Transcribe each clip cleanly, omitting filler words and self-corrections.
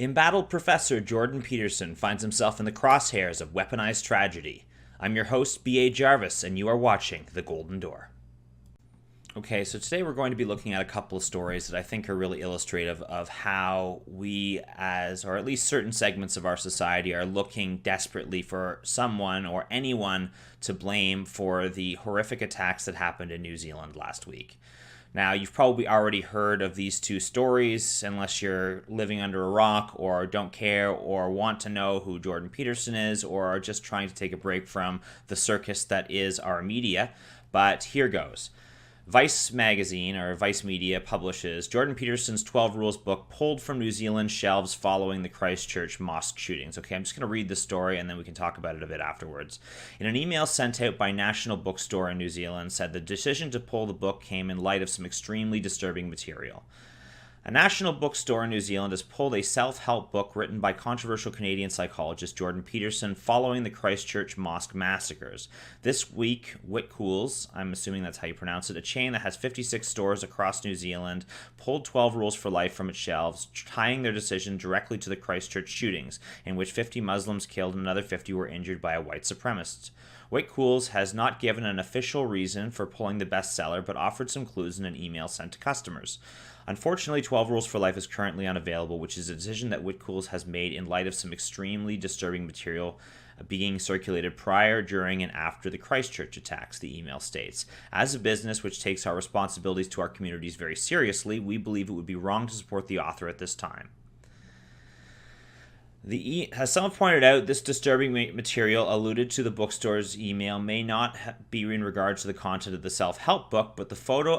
Embattled Professor Jordan Peterson finds himself in the crosshairs of weaponized tragedy. I'm your host, B.A. Jarvis, and you are watching The Golden Door. Okay, so today we're going to be looking at a couple of stories that I think are really illustrative of how we or at least certain segments of our society, are looking desperately for someone or anyone to blame for the horrific attacks that happened in New Zealand last week. Now, you've probably already heard of these two stories, unless you're living under a rock or don't care or want to know who Jordan Peterson is or are just trying to take a break from the circus that is our media. But here goes. Vice magazine, or Vice Media, publishes Jordan Peterson's 12 Rules book pulled from New Zealand shelves following the Christchurch mosque shootings. Okay, I'm just going to read the story and then we can talk about it a bit afterwards. In an email sent out by National Bookstore in New Zealand, said the decision to pull the book came in light of some extremely disturbing material. A national bookstore in New Zealand has pulled a self-help book written by controversial Canadian psychologist Jordan Peterson following the Christchurch mosque massacres. This week, Whitkools, I'm assuming that's how you pronounce it, a chain that has 56 stores across New Zealand, pulled 12 Rules for Life from its shelves, tying their decision directly to the Christchurch shootings, in which 50 Muslims killed and another 50 were injured by a white supremacist. Whitkools has not given an official reason for pulling the bestseller, but offered some clues in an email sent to customers. Unfortunately, 12 Rules for Life is currently unavailable, which is a decision that Whitkools has made in light of some extremely disturbing material being circulated prior, during, and after the Christchurch attacks, the email states. As a business which takes our responsibilities to our communities very seriously, we believe it would be wrong to support the author at this time. As someone pointed out, this disturbing material alluded to the bookstore's email may not be in regard to the content of the self-help book, but the photo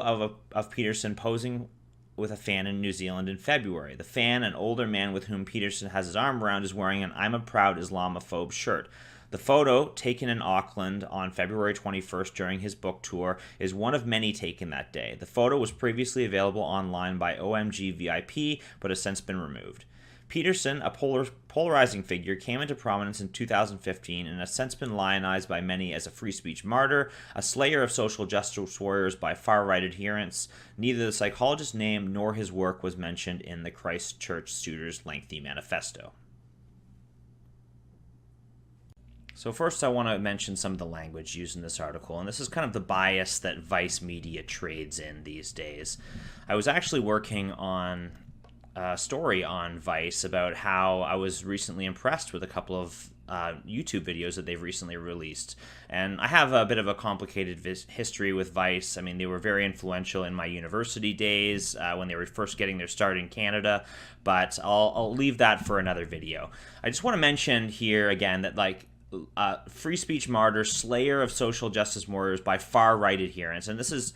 of Peterson posing with a fan in New Zealand in February. The fan, an older man with whom Peterson has his arm around, is wearing an "I'm a proud Islamophobe" shirt. The photo, taken in Auckland on February 21st during his book tour, is one of many taken that day. The photo was previously available online by OMG VIP, but has since been removed. Peterson, a polarizing figure, came into prominence in 2015 and has since been lionized by many as a free speech martyr, a slayer of social justice warriors by far-right adherents. Neither the psychologist's name nor his work was mentioned in the Christchurch shooters' lengthy manifesto. So first I want to mention some of the language used in this article, and this is kind of the bias that Vice Media trades in these days. I was actually working on a story on Vice about how I was recently impressed with a couple of YouTube videos that they've recently released. And I have a bit of a complicated history with Vice. I mean, they were very influential in my university days when they were first getting their start in Canada, but I'll leave that for another video. I just want to mention here again that, like, free speech martyr, slayer of social justice warriors by far-right adherents. And this is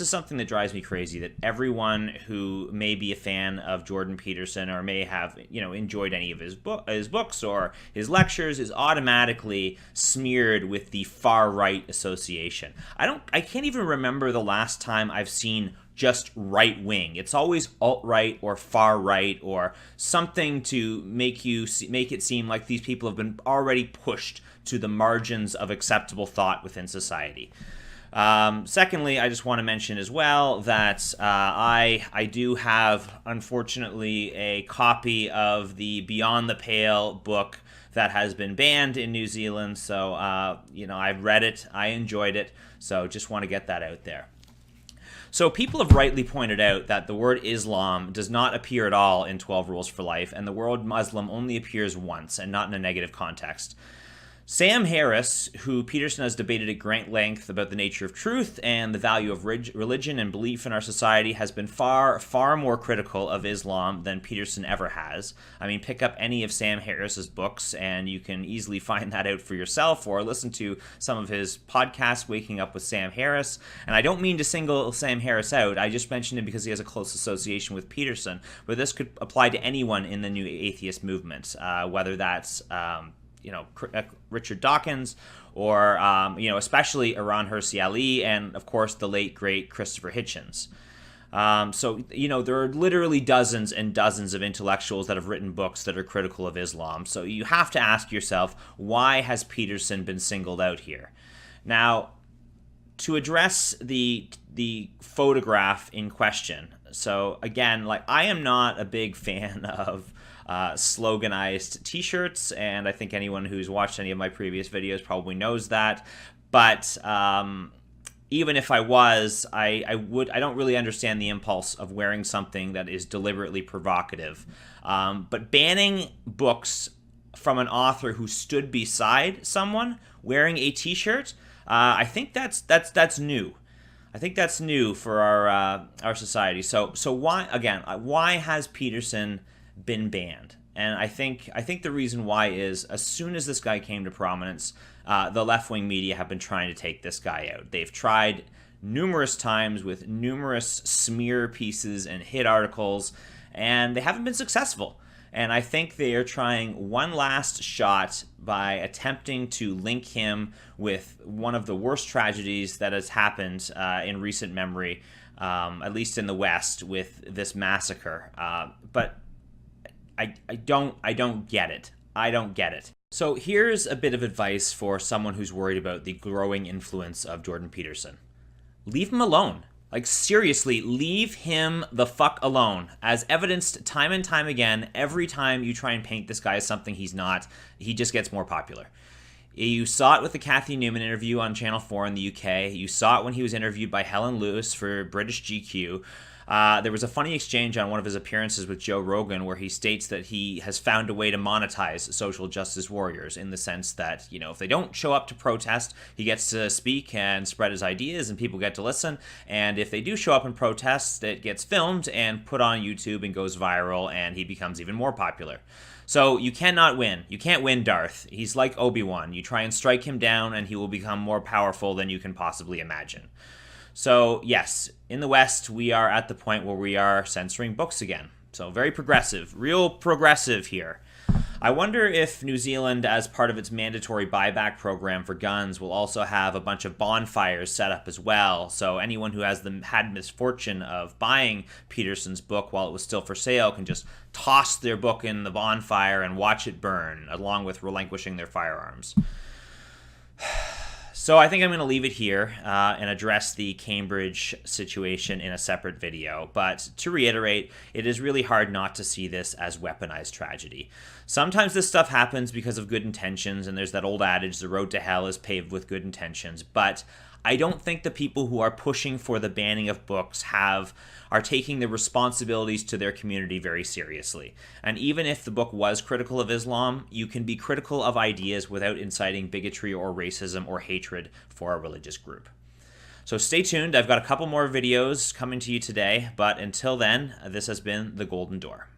something that drives me crazy, that everyone who may be a fan of Jordan Peterson or may have, enjoyed any of his books or his lectures is automatically smeared with the far-right association. I can't even remember the last time I've seen just right wing. It's always alt-right or far-right or something to make it seem like these people have been already pushed to the margins of acceptable thought within society. Secondly, I just want to mention as well that I do have, unfortunately, a copy of the Beyond the Pale book that has been banned in New Zealand. So, I've read it, I enjoyed it, so just want to get that out there. So people have rightly pointed out that the word Islam does not appear at all in 12 Rules for Life, and the word Muslim only appears once, and not in a negative context. Sam Harris, who Peterson has debated at great length about the nature of truth and the value of religion and belief in our society, has been far, far more critical of Islam than Peterson ever has. I mean, pick up any of Sam Harris's books and you can easily find that out for yourself, or listen to some of his podcasts, Waking Up with Sam Harris. And I don't mean to single Sam Harris out. I just mentioned him because he has a close association with Peterson, but this could apply to anyone in the new atheist movement, whether that's Richard Dawkins, or, especially Iran Hirsi Ali, and, of course, the late, great Christopher Hitchens. There are literally dozens and dozens of intellectuals that have written books that are critical of Islam. So you have to ask yourself, why has Peterson been singled out here? Now, to address the photograph in question, So again, like, I am not a big fan of sloganized t-shirts, and I think anyone who's watched any of my previous videos probably knows that. But even if I was, I don't really understand the impulse of wearing something that is deliberately provocative. But banning books from an author who stood beside someone wearing a t-shirt, I think that's new. I think that's new for our society. So why has Peterson been banned? And I think the reason why is, as soon as this guy came to prominence, the left-wing media have been trying to take this guy out. They've tried numerous times with numerous smear pieces and hit articles, and they haven't been successful. And I think they are trying one last shot by attempting to link him with one of the worst tragedies that has happened in recent memory, at least in the West, with this massacre. But I don't get it. I don't get it. So here's a bit of advice for someone who's worried about the growing influence of Jordan Peterson. Leave him alone. Like, seriously, leave him the fuck alone. As evidenced time and time again, every time you try and paint this guy as something he's not, he just gets more popular. You saw it with the Kathy Newman interview on Channel 4 in the UK. You saw it when he was interviewed by Helen Lewis for British GQ. There was a funny exchange on one of his appearances with Joe Rogan where he states that he has found a way to monetize social justice warriors, in the sense that, you know, if they don't show up to protest, he gets to speak and spread his ideas and people get to listen. And if they do show up in protests, it gets filmed and put on YouTube and goes viral, and he becomes even more popular. So you cannot win. You can't win Darth. He's like Obi-Wan. You try and strike him down and he will become more powerful than you can possibly imagine. So yes, in the West, we are at the point where we are censoring books again. So very progressive, real progressive here. I wonder if New Zealand, as part of its mandatory buyback program for guns, will also have a bunch of bonfires set up as well. So anyone who has had misfortune of buying Peterson's book while it was still for sale can just toss their book in the bonfire and watch it burn, along with relinquishing their firearms. So I think I'm going to leave it here and address the Cambridge situation in a separate video. But to reiterate, it is really hard not to see this as weaponized tragedy. Sometimes this stuff happens because of good intentions, and there's that old adage, the road to hell is paved with good intentions. But I don't think the people who are pushing for the banning of books are taking the responsibilities to their community very seriously. And even if the book was critical of Islam, you can be critical of ideas without inciting bigotry or racism or hatred for a religious group. So stay tuned. I've got a couple more videos coming to you today, but until then, this has been The Golden Door.